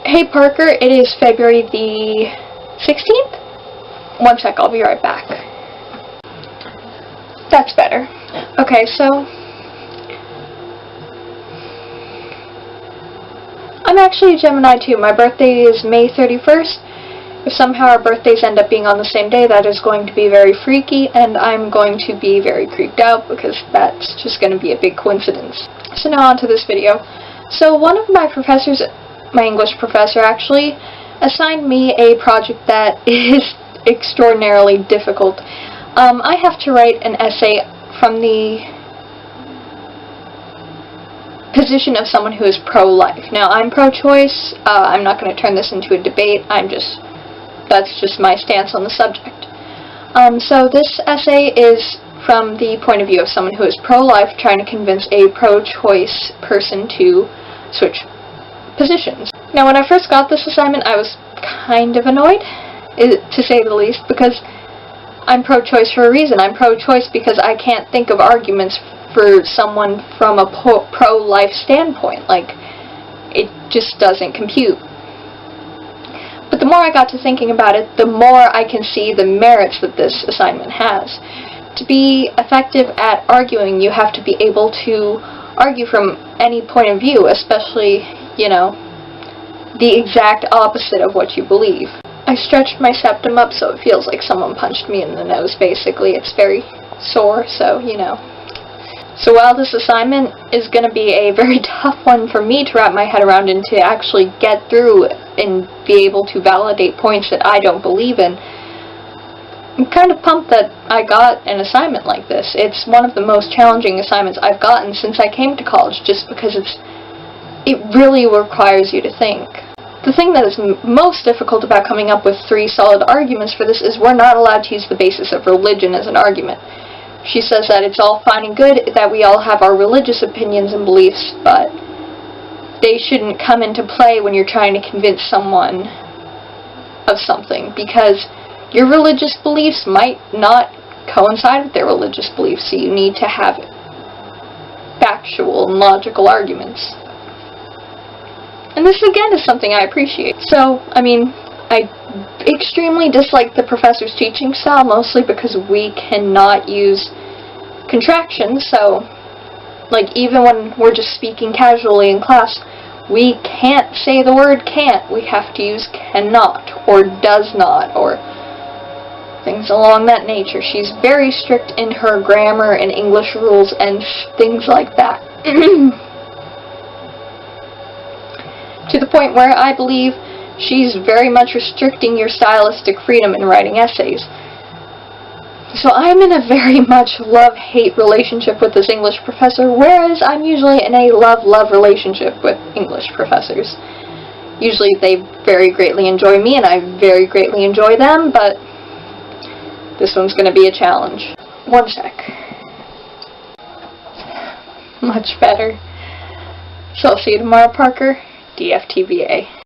Hey Parker, it is February the 16th? One sec, I'll be right back. That's better. Okay, so I'm actually a Gemini too. My birthday is May 31st. If somehow our birthdays end up being on the same day, that is going to be very freaky, and I'm going to be very creeped out because that's just going to be a big coincidence. So now on to this video. So one of my professors, my English professor actually, assigned me a project that is extraordinarily difficult. I have to write an essay from the position of someone who is pro-life. Now, I'm pro-choice. I'm not going to turn this into a debate. That's just my stance on the subject. So this essay is from the point of view of someone who is pro-life trying to convince a pro-choice person to switch positions. Now, when I first got this assignment, I was kind of annoyed, to say the least, because I'm pro-choice for a reason. I'm pro-choice because I can't think of arguments for someone from a pro-life standpoint. Like, it just doesn't compute. But the more I got to thinking about it, the more I can see the merits that this assignment has. To be effective at arguing, you have to be able to argue from any point of view, especially, you know, the exact opposite of what you believe. I stretched my septum up so it feels like someone punched me in the nose, basically. It's very sore, so, you know. So while this assignment is going to be a very tough one for me to wrap my head around and to actually get through and be able to validate points that I don't believe in, I'm kind of pumped that I got an assignment like this. It's one of the most challenging assignments I've gotten since I came to college, just because it really requires you to think. The thing that is most difficult about coming up with 3 solid arguments for this is we're not allowed to use the basis of religion as an argument. She says that it's all fine and good that we all have our religious opinions and beliefs, but they shouldn't come into play when you're trying to convince someone of something, because your religious beliefs might not coincide with their religious beliefs, so you need to have factual and logical arguments. And this, again, is something I appreciate. So, I mean, I extremely dislike the professor's teaching style, mostly because we cannot use contractions, so, like, even when we're just speaking casually in class, we can't say the word can't. We have to use cannot, or does not, or things along that nature. She's very strict in her grammar and English rules and things like that. To the point where I believe she's very much restricting your stylistic freedom in writing essays. So I'm in a very much love-hate relationship with this English professor, whereas I'm usually in a love-love relationship with English professors. Usually they very greatly enjoy me, and I very greatly enjoy them, but this one's going to be a challenge. One sec. Much better. So I'll see you tomorrow, Parker. DFTBA.